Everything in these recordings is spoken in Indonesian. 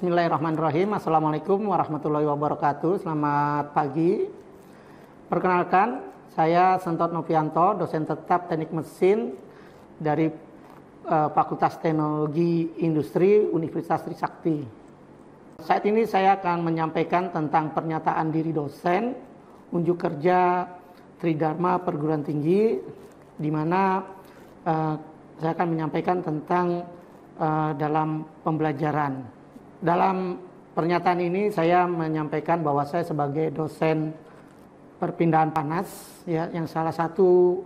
Bismillahirrahmanirrahim. Assalamualaikum warahmatullahi wabarakatuh. Selamat pagi. Perkenalkan, saya Sentot Novianto, dosen tetap Teknik Mesin dari Fakultas Teknologi Industri Universitas Trisakti. Saat ini saya akan menyampaikan tentang pernyataan diri dosen unjuk kerja Tridharma Perguruan Tinggi, di mana saya akan menyampaikan tentang dalam pembelajaran. Dalam pernyataan ini saya menyampaikan bahwa saya sebagai dosen perpindahan panas, ya, yang salah satu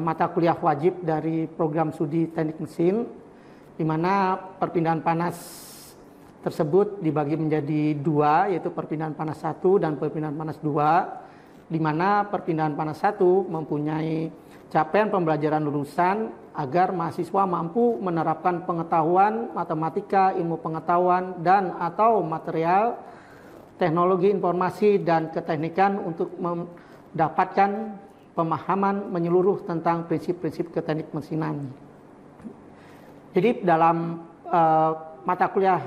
mata kuliah wajib dari program studi teknik mesin, di mana perpindahan panas tersebut dibagi menjadi dua, yaitu perpindahan panas 1 dan perpindahan panas 2, di mana perpindahan panas 1 mempunyai capaian pembelajaran lulusan agar mahasiswa mampu menerapkan pengetahuan matematika, ilmu pengetahuan, dan atau material, teknologi informasi, dan keteknikan untuk mendapatkan pemahaman menyeluruh tentang prinsip-prinsip keteknik mesinan. Jadi dalam mata kuliah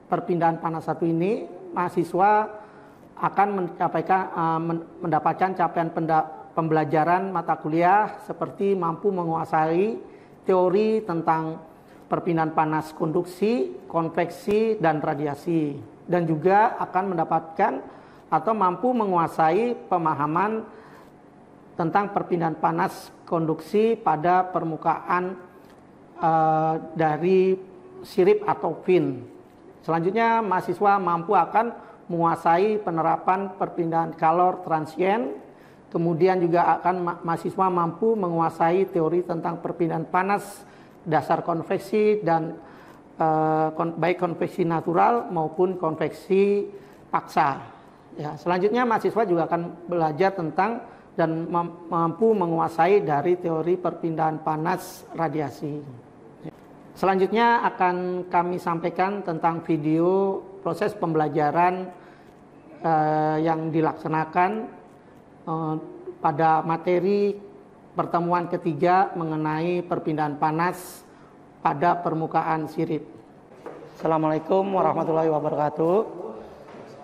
perpindahan panas 1 ini, mahasiswa akan mendapatkan capaian pembelajaran mata kuliah seperti mampu menguasai teori tentang perpindahan panas konduksi, konveksi, dan radiasi, dan juga akan mendapatkan atau mampu menguasai pemahaman tentang perpindahan panas konduksi pada permukaan dari sirip atau fin. Selanjutnya mahasiswa mampu akan menguasai penerapan perpindahan kalor transien. Kemudian juga akan mahasiswa mampu menguasai teori tentang perpindahan panas dasar konveksi dan baik konveksi natural maupun konveksi paksa. Ya, selanjutnya mahasiswa juga akan belajar tentang dan mampu menguasai dari teori perpindahan panas radiasi. Selanjutnya akan kami sampaikan tentang video proses pembelajaran yang dilaksanakan pada materi pertemuan ketiga mengenai perpindahan panas pada permukaan sirip. Assalamualaikum warahmatullahi wabarakatuh.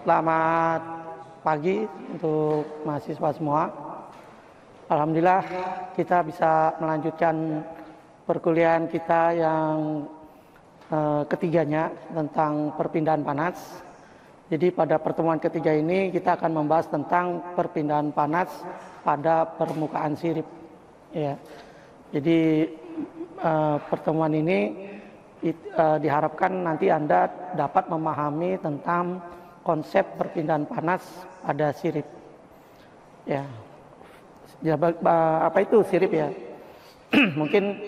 Selamat pagi untuk mahasiswa semua. Alhamdulillah kita bisa melanjutkan perkuliahan kita yang ketiganya tentang perpindahan panas. Jadi pada pertemuan ketiga ini kita akan membahas tentang perpindahan panas pada permukaan sirip. Ya. Jadi pertemuan ini diharapkan nanti Anda dapat memahami tentang konsep perpindahan panas pada sirip. Ya. Apa itu sirip ya? Mungkin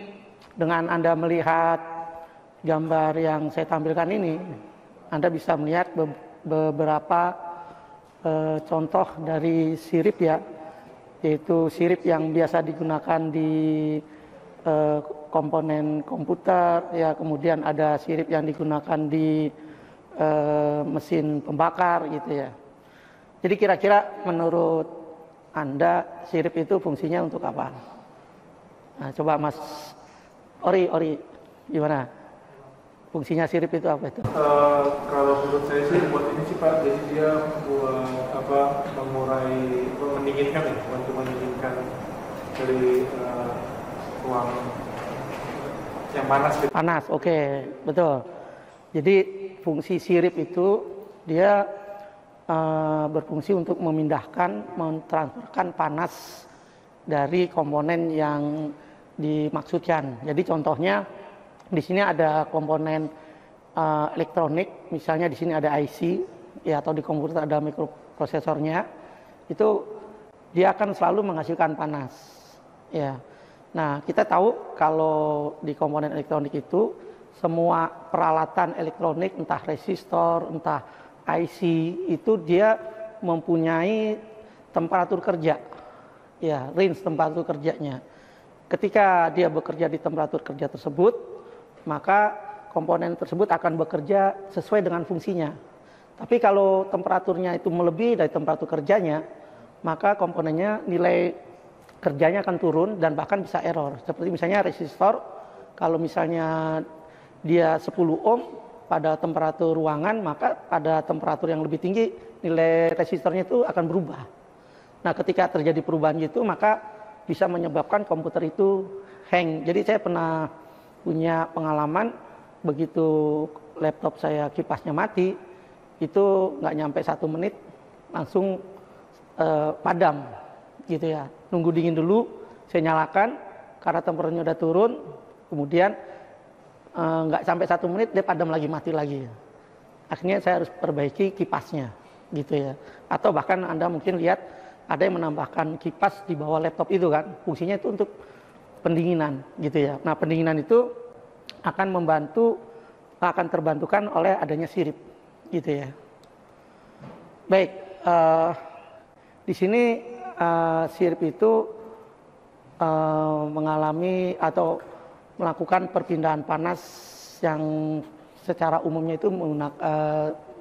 dengan Anda melihat gambar yang saya tampilkan ini, Anda bisa melihat beberapa contoh dari sirip ya, yaitu sirip yang biasa digunakan di komponen komputer ya, kemudian ada sirip yang digunakan di mesin pembakar gitu ya. Jadi kira-kira menurut Anda sirip itu fungsinya untuk apa? Nah, coba Mas Ori gimana? Fungsinya sirip itu apa itu? Kalau menurut saya sih buat ini sih Pak, jadi dia buat mengurai, mendinginkan ya, untuk mendinginkan dari ruang yang panas. Gitu. Panas, oke, betul. Jadi fungsi sirip itu dia berfungsi untuk memindahkan, mentransferkan panas dari komponen yang dimaksudkan. Jadi contohnya di sini ada komponen elektronik, misalnya di sini ada IC, ya, atau di komputer ada mikroprosesornya. Itu dia akan selalu menghasilkan panas. Ya. Nah, kita tahu kalau di komponen elektronik itu semua peralatan elektronik, entah resistor, entah IC, itu dia mempunyai temperatur kerja, ya, range temperatur kerjanya. Ketika dia bekerja di temperatur kerja tersebut, maka komponen tersebut akan bekerja sesuai dengan fungsinya. Tapi kalau temperaturnya itu melebihi dari temperatur kerjanya, maka komponennya nilai kerjanya akan turun dan bahkan bisa error. Seperti misalnya resistor, kalau misalnya dia 10 ohm, pada temperatur ruangan, maka pada temperatur yang lebih tinggi nilai resistornya itu akan berubah. Nah, ketika terjadi perubahan gitu, maka bisa menyebabkan komputer itu hang. Jadi saya pernah punya pengalaman, begitu laptop saya kipasnya mati, itu nggak nyampe 1 menit langsung padam gitu ya. Nunggu dingin dulu, saya nyalakan karena temperaturnya udah turun, kemudian nggak sampai 1 menit dia padam lagi, mati lagi. Akhirnya saya harus perbaiki kipasnya gitu ya. Atau bahkan Anda mungkin lihat ada yang menambahkan kipas di bawah laptop itu kan, fungsinya itu untuk pendinginan gitu ya. Nah, pendinginan itu akan terbantukan oleh adanya sirip gitu ya. Baik, di sini sirip itu mengalami atau melakukan perpindahan panas yang secara umumnya itu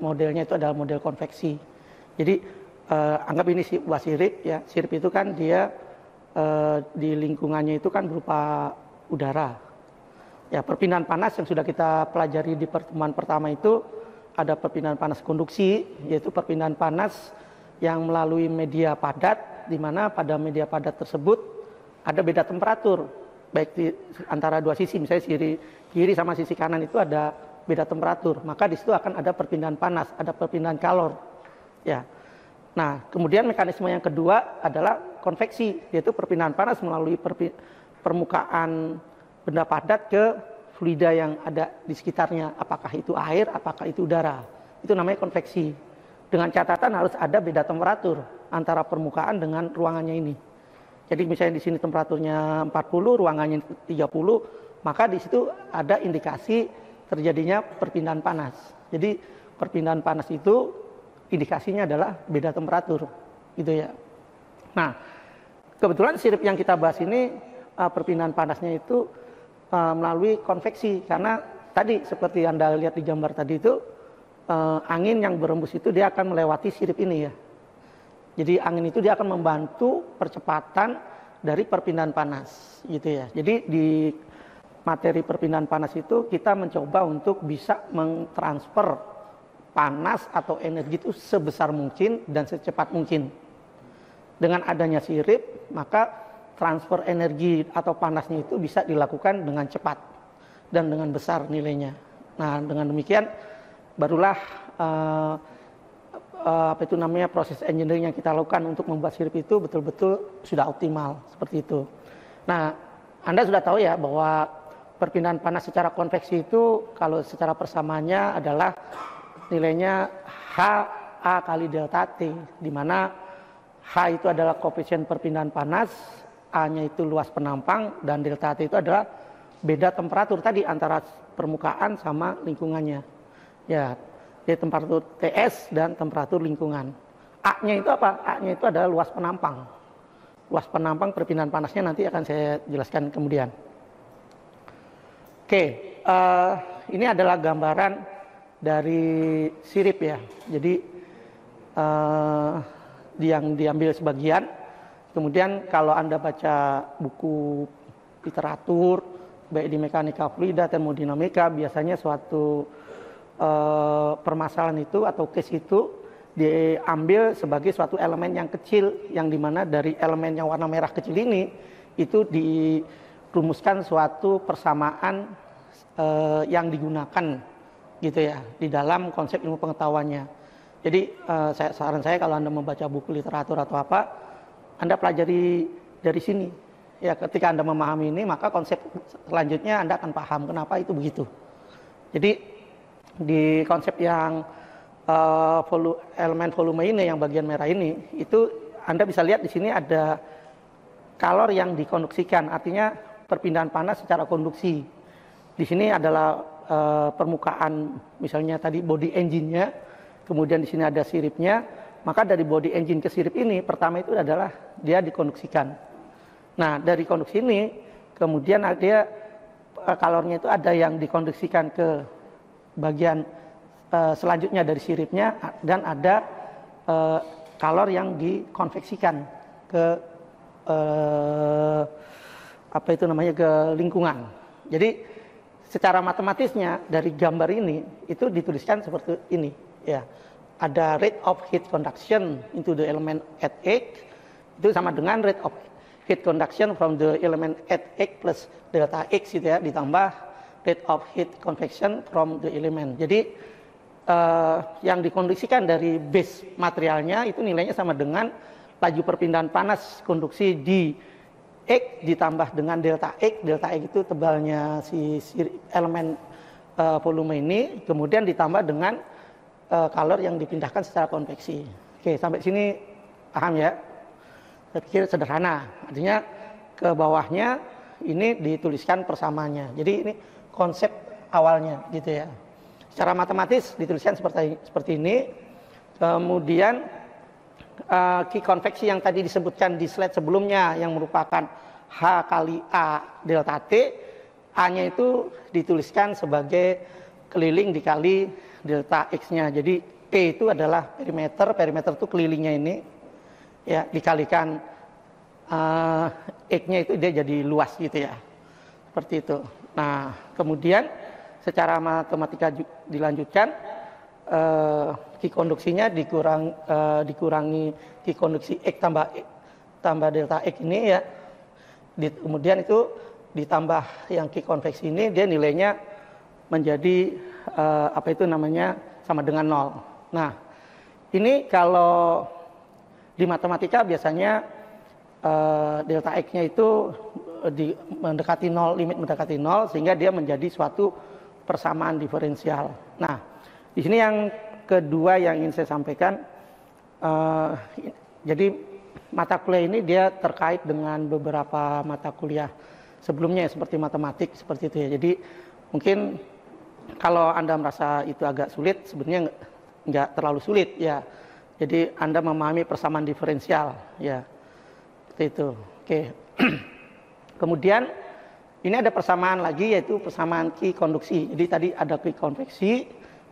modelnya itu adalah model konveksi. Jadi anggap ini sebuah sirip ya. Sirip itu kan dia di lingkungannya itu kan berupa udara. Ya, perpindahan panas yang sudah kita pelajari di pertemuan pertama itu ada perpindahan panas konduksi, yaitu perpindahan panas yang melalui media padat, di mana pada media padat tersebut ada beda temperatur, baik di antara dua sisi, misalnya kiri sama sisi kanan itu ada beda temperatur, maka di situ akan ada perpindahan panas, ada perpindahan kalor. Ya. Nah, kemudian mekanisme yang kedua adalah konveksi, yaitu perpindahan panas melalui permukaan benda padat ke fluida yang ada di sekitarnya, apakah itu air, apakah itu udara. Itu namanya konveksi. Dengan catatan harus ada beda temperatur antara permukaan dengan ruangannya ini. Jadi misalnya di sini temperaturnya 40, ruangannya 30, maka di situ ada indikasi terjadinya perpindahan panas. Jadi perpindahan panas itu indikasinya adalah beda temperatur, gitu ya. Nah, kebetulan sirip yang kita bahas ini perpindahan panasnya itu melalui konveksi, karena tadi seperti Anda lihat di gambar tadi itu angin yang berembus itu dia akan melewati sirip ini ya. Jadi angin itu dia akan membantu percepatan dari perpindahan panas gitu ya. Jadi di materi perpindahan panas itu kita mencoba untuk bisa mentransfer panas atau energi itu sebesar mungkin dan secepat mungkin. Dengan adanya sirip, maka transfer energi atau panasnya itu bisa dilakukan dengan cepat dan dengan besar nilainya. Nah, dengan demikian barulah proses engineering yang kita lakukan untuk membuat sirip itu betul-betul sudah optimal seperti itu. Nah, Anda sudah tahu ya bahwa perpindahan panas secara konveksi itu kalau secara persamaannya adalah nilainya HA kali delta T, di mana H itu adalah koefisien perpindahan panas, A-nya itu luas penampang, dan delta T itu adalah beda temperatur tadi antara permukaan sama lingkungannya. Ya, jadi temperatur TS dan temperatur lingkungan. A-nya itu apa? A-nya itu adalah luas penampang. Luas penampang perpindahan panasnya nanti akan saya jelaskan kemudian. Oke, ini adalah gambaran dari sirip ya. Jadi yang diambil sebagian. Kemudian kalau Anda baca buku literatur, baik di mekanika fluida, termodinamika, biasanya suatu permasalahan itu atau case itu diambil sebagai suatu elemen yang kecil, yang dimana dari elemen yang warna merah kecil ini, itu dirumuskan suatu persamaan yang digunakan gitu ya, di dalam konsep ilmu pengetahuannya. Jadi saran saya kalau Anda membaca buku literatur atau apa, Anda pelajari dari sini. Ya, ketika Anda memahami ini, maka konsep selanjutnya Anda akan paham kenapa itu begitu. Jadi di konsep yang elemen volume ini, yang bagian merah ini, itu Anda bisa lihat di sini ada kalor yang dikonduksikan, artinya perpindahan panas secara konduksi. Di sini adalah permukaan, misalnya tadi body engine-nya, kemudian di sini ada siripnya. Maka dari body engine ke sirip ini, pertama itu adalah dia dikonduksikan. Nah, dari konduksi ini, kemudian ada kalornya itu ada yang dikonduksikan ke bagian selanjutnya dari siripnya, dan ada kalor yang dikonveksikan ke ke lingkungan. Jadi secara matematisnya dari gambar ini itu dituliskan seperti ini ya. Ada rate of heat conduction into the element at X itu sama dengan rate of heat conduction from the element at X plus delta X gitu ya, ditambah rate of heat convection from the element. Jadi yang dikondisikan dari base materialnya itu nilainya sama dengan laju perpindahan panas konduksi di X ditambah dengan delta X. Delta X itu tebalnya si elemen volume ini, kemudian ditambah dengan kalor yang dipindahkan secara konveksi. Oke, sampai sini paham ya? Saya pikir sederhana. Artinya ke bawahnya ini dituliskan persamaannya. Jadi ini konsep awalnya gitu ya. Secara matematis dituliskan seperti ini. Kemudian Q konveksi yang tadi disebutkan di slide sebelumnya yang merupakan H kali A delta T, A-nya itu dituliskan sebagai keliling dikali delta X-nya. Jadi P itu adalah perimeter itu kelilingnya ini ya, dikalikan X-nya itu dia jadi luas gitu ya. Seperti itu. Nah, kemudian secara matematika dilanjutkan, Q konduksinya dikurangi Q konduksi X tambah delta X ini ya. Kemudian itu ditambah yang Q konveksi ini, dia nilainya menjadi sama dengan 0. Nah, ini kalau di matematika biasanya delta X-nya itu mendekati 0, limit mendekati 0 sehingga dia menjadi suatu persamaan diferensial. Nah, di sini yang kedua yang ingin saya sampaikan, jadi mata kuliah ini dia terkait dengan beberapa mata kuliah sebelumnya seperti matematik seperti itu ya. Jadi mungkin kalau Anda merasa itu agak sulit, sebenarnya nggak terlalu sulit ya. Jadi Anda memahami persamaan diferensial ya. Seperti itu. Oke. Kemudian ini ada persamaan lagi yaitu persamaan Q konduksi. Jadi tadi ada Q konveksi,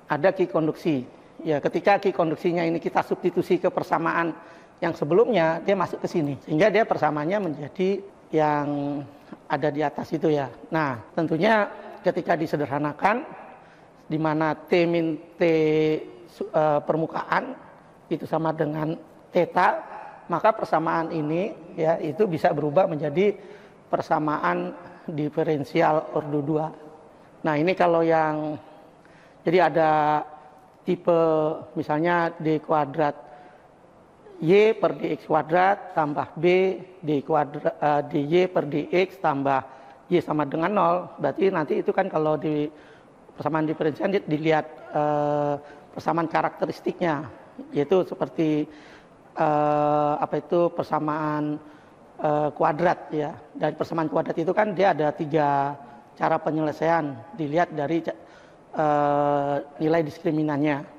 ada Q konduksi. Ya, ketika Q konduksinya ini kita substitusi ke persamaan yang sebelumnya, dia masuk ke sini. Sehingga dia persamaannya menjadi yang ada di atas itu ya. Nah, tentunya ketika disederhanakan, di mana T min T permukaan itu sama dengan theta, maka persamaan ini ya itu bisa berubah menjadi persamaan diferensial ordo 2. Nah, ini kalau yang jadi ada tipe misalnya D kuadrat Y per dx kuadrat tambah B dy per dx tambah Y sama dengan 0. Berarti nanti itu kan kalau di persamaan diferensial dilihat persamaan karakteristiknya, yaitu seperti persamaan kuadrat ya. Dari persamaan kuadrat itu kan dia ada 3 cara penyelesaian, dilihat dari nilai diskriminannya.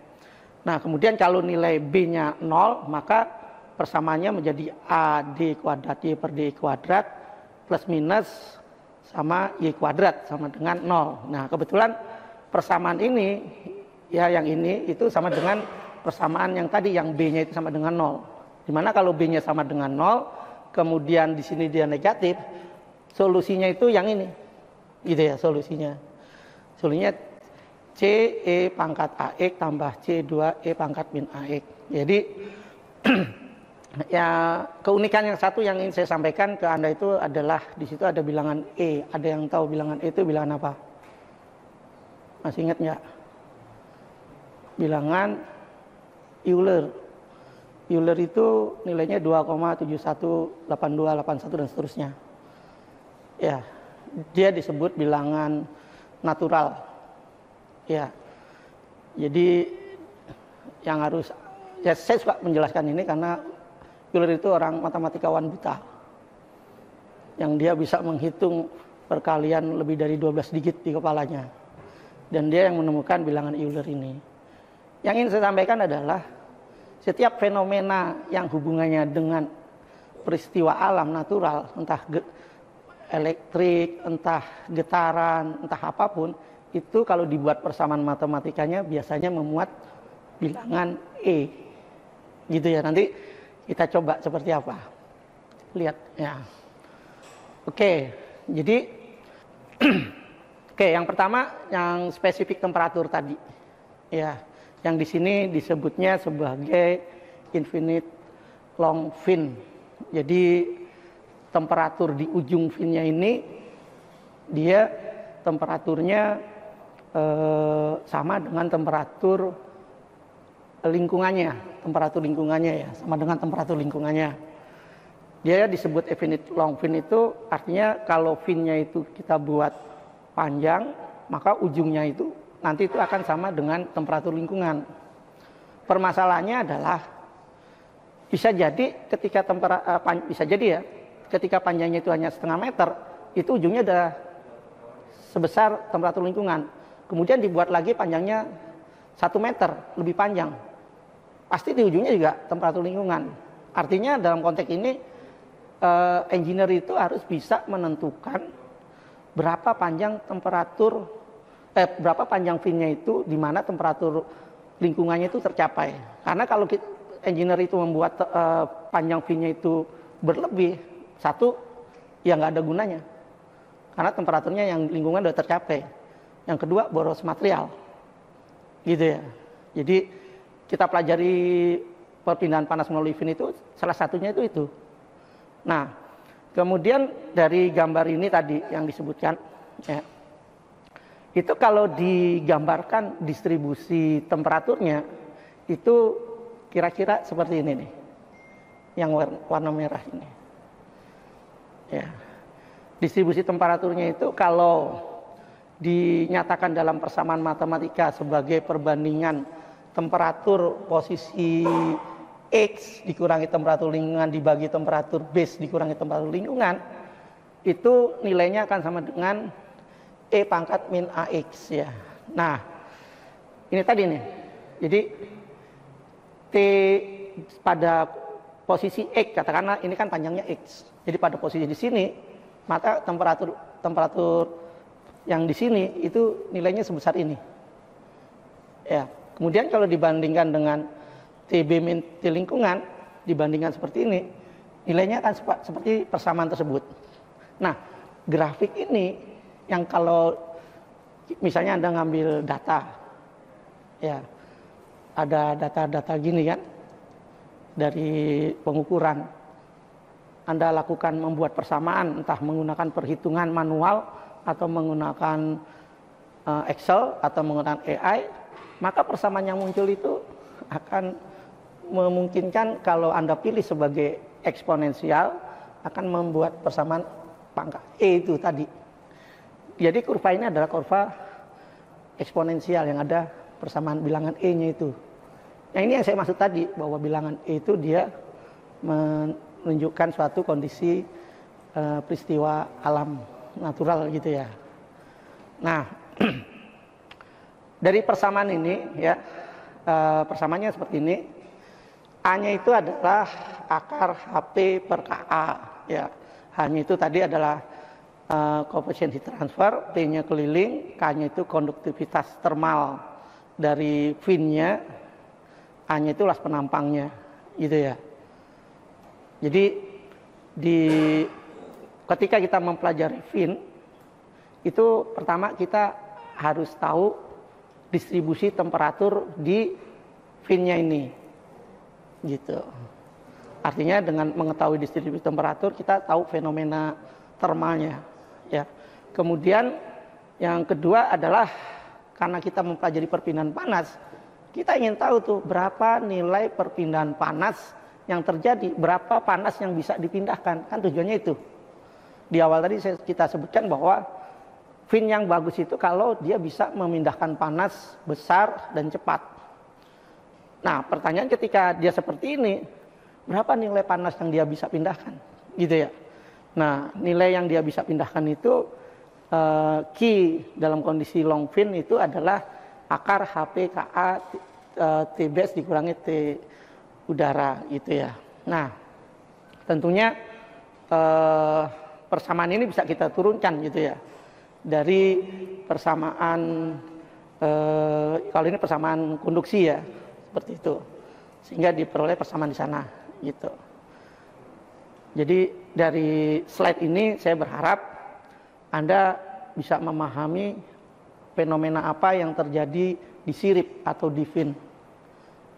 Nah, kemudian kalau nilai B-nya 0, maka persamaannya menjadi AD kuadrat Y per DX kuadrat plus minus sama Y kuadrat sama dengan 0. Nah, kebetulan persamaan ini, ya yang ini itu sama dengan persamaan yang tadi, yang B-nya itu sama dengan 0. Dimana kalau B-nya sama dengan 0, kemudian di sini dia negatif, solusinya itu yang ini. Gitu ya solusinya. Solusinya CE pangkat AX tambah C2E pangkat min AX. Jadi ya keunikan yang satu yang ingin saya sampaikan ke Anda itu adalah di situ ada bilangan E. Ada yang tahu bilangan E itu bilangan apa? Masih ingat nggak? Bilangan Euler. Euler itu nilainya 2,718281 dan seterusnya. Ya, dia disebut bilangan natural. Ya, jadi yang harus, ya saya suka menjelaskan ini karena Euler itu orang matematikawan buta, yang dia bisa menghitung perkalian lebih dari 12 digit di kepalanya, dan dia yang menemukan bilangan Euler ini. Yang ingin saya sampaikan adalah setiap fenomena yang hubungannya dengan peristiwa alam natural, entah elektrik, entah getaran, entah apapun, itu kalau dibuat persamaan matematikanya biasanya memuat bilangan E. Gitu ya, nanti kita coba seperti apa. Lihat ya. Oke, jadi Oke, yang pertama yang spesifik temperatur tadi. Ya, yang di sini disebutnya sebagai infinite long fin. Jadi temperatur di ujung finnya ini dia temperaturnya sama dengan temperatur lingkungannya, ya, sama dengan temperatur lingkungannya. Dia disebut infinite long fin itu artinya kalau finnya itu kita buat panjang, maka ujungnya itu nanti itu akan sama dengan temperatur lingkungan. Permasalahannya adalah bisa jadi ketika panjangnya itu hanya setengah meter, itu ujungnya udah sebesar temperatur lingkungan. Kemudian dibuat lagi panjangnya 1 meter lebih panjang, pasti di ujungnya juga temperatur lingkungan. Artinya dalam konteks ini engineer itu harus bisa menentukan berapa panjang finnya itu di mana temperatur lingkungannya itu tercapai. Karena kalau engineer itu membuat panjang finnya itu berlebih, satu ya nggak ada gunanya karena temperaturnya yang lingkungan sudah tercapai. Yang kedua, boros material, gitu ya. Jadi kita pelajari perpindahan panas melalui fin itu salah satunya itu. Nah, kemudian dari gambar ini tadi yang disebutkan, ya, itu kalau digambarkan distribusi temperaturnya itu kira-kira seperti ini nih, yang warna merah ini. Ya, distribusi temperaturnya itu kalau dinyatakan dalam persamaan matematika sebagai perbandingan temperatur posisi X dikurangi temperatur lingkungan dibagi temperatur base dikurangi temperatur lingkungan, itu nilainya akan sama dengan E pangkat min AX ya. Nah, ini tadi nih. Jadi T pada posisi X, katakanlah ini kan panjangnya X. Jadi pada posisi di sini, maka temperatur yang di sini itu nilainya sebesar ini. Ya, kemudian kalau dibandingkan dengan TB min T lingkungan, dibandingkan seperti ini, nilainya akan seperti persamaan tersebut. Nah, grafik ini yang kalau misalnya Anda ngambil data, ya, ada data-data gini kan, dari pengukuran, Anda lakukan membuat persamaan, entah menggunakan perhitungan manual, atau menggunakan Excel, atau menggunakan AI, maka persamaan yang muncul itu akan memungkinkan kalau Anda pilih sebagai eksponensial, akan membuat persamaan pangkat E itu tadi. Jadi kurva ini adalah kurva eksponensial yang ada persamaan bilangan E-nya itu. Yang ini yang saya maksud tadi, bahwa bilangan E itu dia menunjukkan suatu kondisi peristiwa alam natural gitu ya. Nah, dari persamaan ini ya, persamaannya seperti ini. A-nya itu adalah akar HP per KA ya. H-nya itu tadi adalah koefisien heat transfer, P-nya keliling, K-nya itu konduktivitas termal dari fin-nya, A-nya itu luas penampangnya gitu ya. Jadi ketika kita mempelajari fin, itu pertama kita harus tahu distribusi temperatur di fin-nya ini, gitu. Artinya dengan mengetahui distribusi temperatur, kita tahu fenomena termalnya, ya. Kemudian yang kedua adalah karena kita mempelajari perpindahan panas, kita ingin tahu tuh berapa nilai perpindahan panas yang terjadi, berapa panas yang bisa dipindahkan, kan tujuannya itu. Di awal tadi kita sebutkan bahwa fin yang bagus itu kalau dia bisa memindahkan panas besar dan cepat. Nah, pertanyaan ketika dia seperti ini, berapa nilai panas yang dia bisa pindahkan, gitu ya. Nah, nilai yang dia bisa pindahkan itu Q dalam kondisi long fin itu adalah akar HP KA T base dikurangi T udara, gitu ya. Nah, tentunya persamaan ini bisa kita turunkan gitu ya, dari persamaan kalau ini persamaan konduksi ya, seperti itu, sehingga diperoleh persamaan di sana gitu. Jadi dari slide ini saya berharap Anda bisa memahami fenomena apa yang terjadi di sirip atau di fin.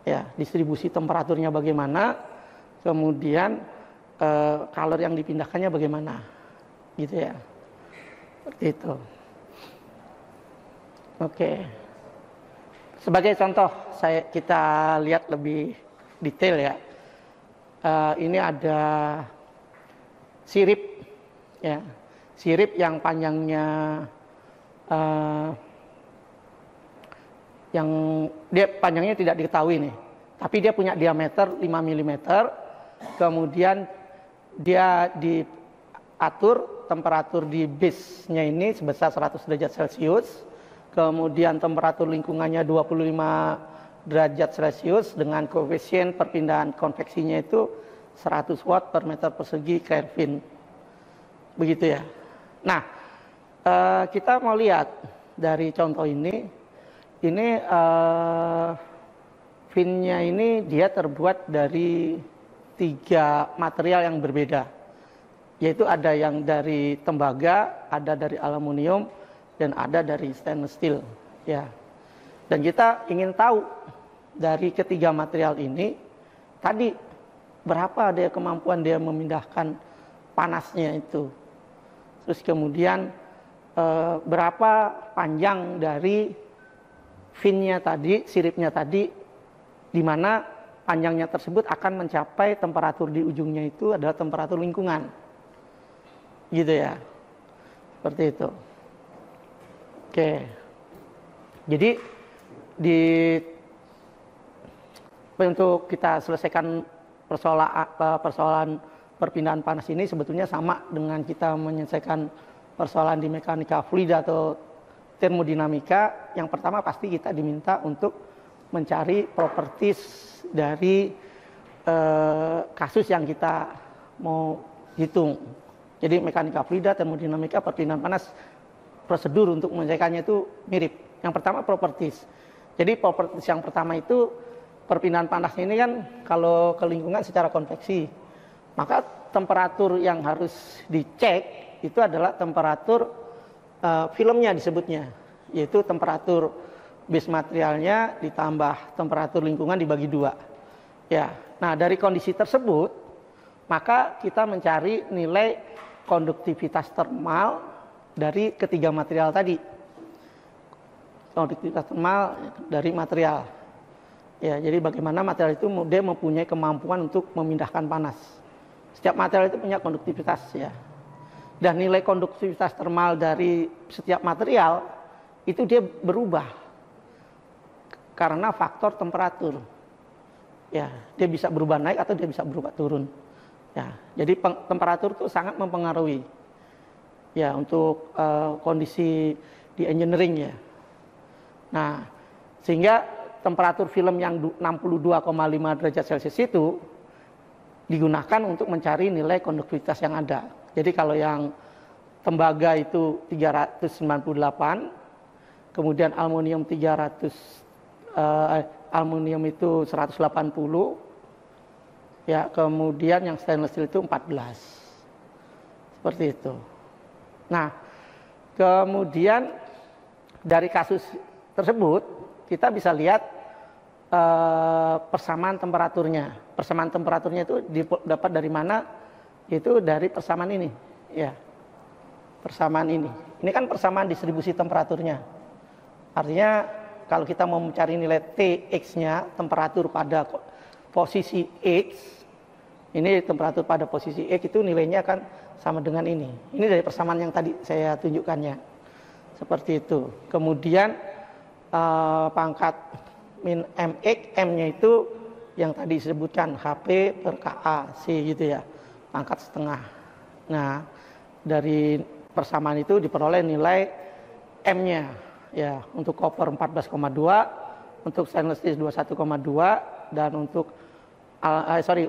Ya, distribusi temperaturnya bagaimana, kemudian kalor yang dipindahkannya bagaimana, gitu ya. Seperti itu. Oke. Sebagai contoh, kita lihat lebih detail ya. Ini ada sirip, ya, sirip yang panjangnya yang dia panjangnya tidak diketahui nih, tapi dia punya diameter 5 mm, kemudian dia diatur temperatur di base-nya ini sebesar 100 derajat Celcius, kemudian temperatur lingkungannya 25 derajat Celcius dengan koefisien perpindahan konveksinya itu 100 watt per meter persegi Kelvin. Begitu ya. Nah, kita mau lihat dari contoh ini finnya ini dia terbuat dari 3 material yang berbeda, yaitu ada yang dari tembaga, ada dari aluminium, dan ada dari stainless steel. Ya. Dan kita ingin tahu dari ketiga material ini tadi berapa dia kemampuan dia memindahkan panasnya itu. Terus kemudian berapa panjang dari finnya tadi, siripnya tadi, di mana panjangnya tersebut akan mencapai temperatur di ujungnya itu adalah temperatur lingkungan. Gitu ya. Seperti itu. Oke. Jadi untuk kita selesaikan persoalan perpindahan panas ini sebetulnya sama dengan kita menyelesaikan persoalan di mekanika fluida atau termodinamika. Yang pertama pasti kita diminta untuk mencari properties dari kasus yang kita mau hitung. Jadi mekanika fluida, termodinamika, perpindahan panas, prosedur untuk menyelesaikannya itu mirip. Yang pertama properties. Jadi properties yang pertama itu perpindahan panas ini kan kalau ke lingkungan secara konveksi, maka temperatur yang harus dicek itu adalah temperatur filmnya disebutnya, yaitu temperatur base materialnya ditambah temperatur lingkungan dibagi 2. Ya, nah dari kondisi tersebut maka kita mencari nilai konduktivitas termal dari ketiga material tadi. Konduktivitas termal dari material. Ya, jadi bagaimana material itu dia mempunyai kemampuan untuk memindahkan panas. Setiap material itu punya konduktivitas ya. Dan nilai konduktivitas termal dari setiap material itu dia berubah karena faktor temperatur. Ya, dia bisa berubah naik atau dia bisa berubah turun. Ya, jadi temperatur itu sangat mempengaruhi ya untuk kondisi di engineering ya. Nah, sehingga temperatur film yang 62,5 derajat Celcius itu digunakan untuk mencari nilai konduktivitas yang ada. Jadi kalau yang tembaga itu 398, kemudian aluminium aluminium itu 180, ya, kemudian yang stainless steel itu 14. Seperti itu. Nah, kemudian dari kasus tersebut kita bisa lihat persamaan temperaturnya. Persamaan temperaturnya itu dapat dari mana? Itu dari persamaan ini, ya. Persamaan ini. Ini kan persamaan distribusi temperaturnya. Artinya kalau kita mau mencari nilai Tx-nya, temperatur pada posisi X, ini temperatur pada posisi X itu nilainya akan sama dengan ini. Ini dari persamaan yang tadi saya tunjukkannya. Seperti itu. Kemudian pangkat min mx, m-nya itu yang tadi disebutkan HP per Ka C gitu ya, pangkat setengah. Nah, dari persamaan itu diperoleh nilai M-nya ya, untuk koper 14,2, untuk stainless steel 21,2, dan untuk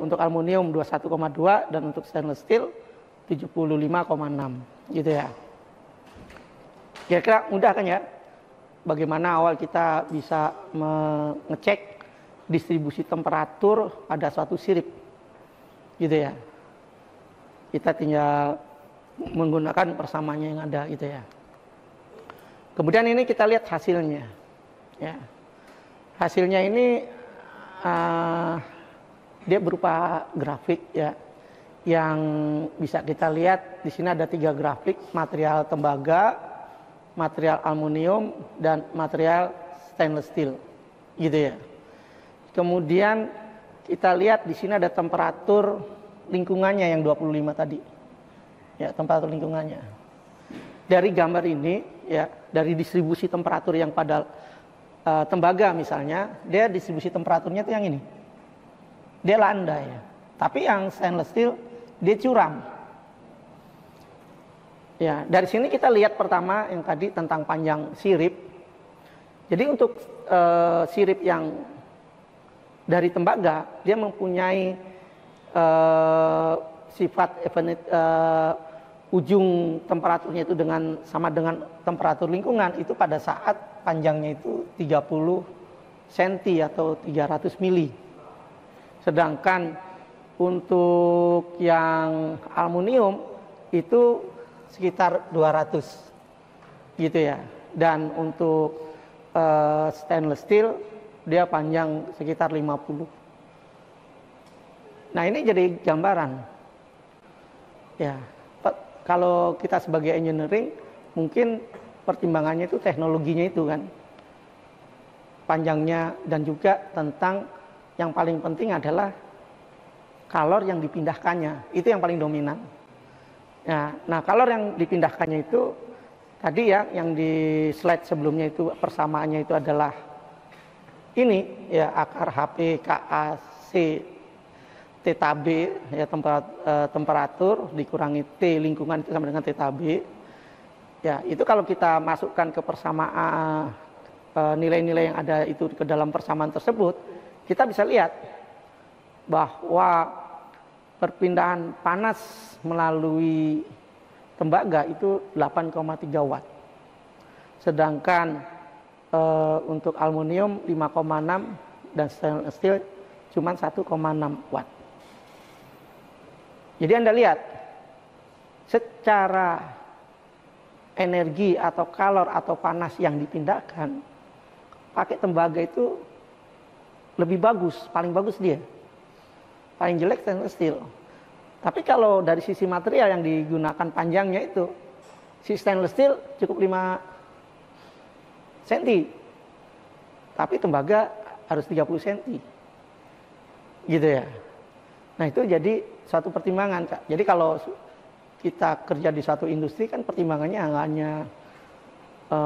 untuk aluminium 21,2, dan untuk stainless steel 75,6 gitu ya. Kira-kira mudah kan ya? Bagaimana awal kita bisa mengecek distribusi temperatur pada suatu sirip, gitu ya. Kita tinggal menggunakan persamaannya yang ada, gitu ya. Kemudian ini kita lihat hasilnya. Ya. Hasilnya ini dia berupa grafik ya, yang bisa kita lihat di sini ada 3 grafik: material tembaga, material aluminium, dan material stainless steel, gitu ya. Kemudian kita lihat di sini ada temperatur lingkungannya yang 25 tadi, ya, temperatur lingkungannya. Dari gambar ini, ya, dari distribusi temperatur yang pada tembaga misalnya, dia distribusi temperaturnya itu yang ini, dia landai. Tapi yang stainless steel dia curam. Ya, dari sini kita lihat pertama yang tadi tentang panjang sirip. Jadi untuk sirip yang dari tembaga, dia mempunyai sifat ujung temperaturnya itu sama dengan temperatur lingkungan itu pada saat panjangnya itu 30 cm atau 300 mili. Sedangkan untuk yang aluminium itu sekitar 200 gitu ya. Dan untuk stainless steel dia panjang sekitar 50. Nah, ini jadi gambaran. Ya, kalau kita sebagai engineering mungkin pertimbangannya itu teknologinya itu kan, panjangnya, dan juga tentang yang paling penting adalah kalor yang dipindahkannya, itu yang paling dominan. Ya, nah kalor yang dipindahkannya itu tadi ya, yang di slide sebelumnya itu persamaannya itu adalah ini ya, akar HP KAC theta B ya, temperatur dikurangi T lingkungan itu sama dengan theta B. Ya, itu kalau kita masukkan ke persamaan nilai-nilai yang ada itu ke dalam persamaan tersebut, kita bisa lihat bahwa perpindahan panas melalui tembaga itu 8,3 watt. Sedangkan untuk aluminium 5,6 dan stainless steel cuma 1,6 watt. Jadi Anda lihat, secara energi atau kalor atau panas yang dipindahkan, pakai tembaga itu lebih bagus, paling bagus dia. Paling jelek stainless steel. Tapi kalau dari sisi material yang digunakan panjangnya itu, si stainless steel cukup 5 cm. Tapi tembaga harus 30 cm. Gitu ya. Nah, itu jadi suatu pertimbangan, Kak. Jadi kalau kita kerja di suatu industri kan pertimbangannya nggak hanya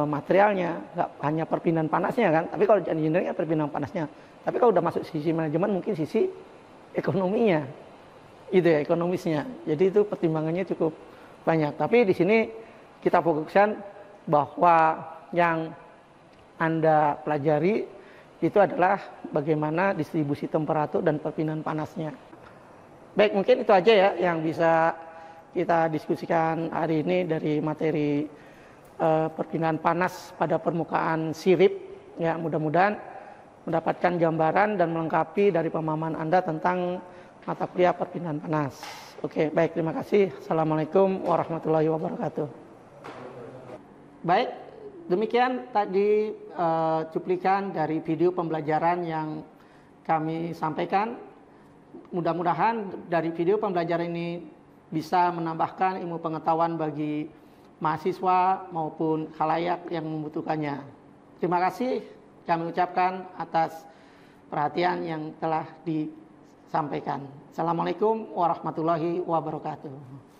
materialnya, nggak hanya perpindahan panasnya kan. Tapi kalau di engineering ya perpindahan panasnya. Tapi kalau udah masuk sisi manajemen mungkin sisi ekonominya, gitu ya, ekonomisnya. Jadi itu pertimbangannya cukup banyak. Tapi di sini kita fokuskan bahwa yang Anda pelajari itu adalah bagaimana distribusi temperatur dan perpindahan panasnya. Baik, mungkin itu aja ya yang bisa kita diskusikan hari ini dari materi perpindahan panas pada permukaan sirip. Ya, mudah-mudahan mendapatkan gambaran dan melengkapi dari pemahaman Anda tentang mata kuliah perpindahan panas. Oke, baik, terima kasih. Assalamualaikum warahmatullahi wabarakatuh. Baik, demikian tadi cuplikan dari video pembelajaran yang kami sampaikan. Mudah-mudahan dari video pembelajaran ini bisa menambahkan ilmu pengetahuan bagi mahasiswa maupun khalayak yang membutuhkannya. Terima kasih kami ucapkan atas perhatian yang telah disampaikan. Assalamualaikum warahmatullahi wabarakatuh.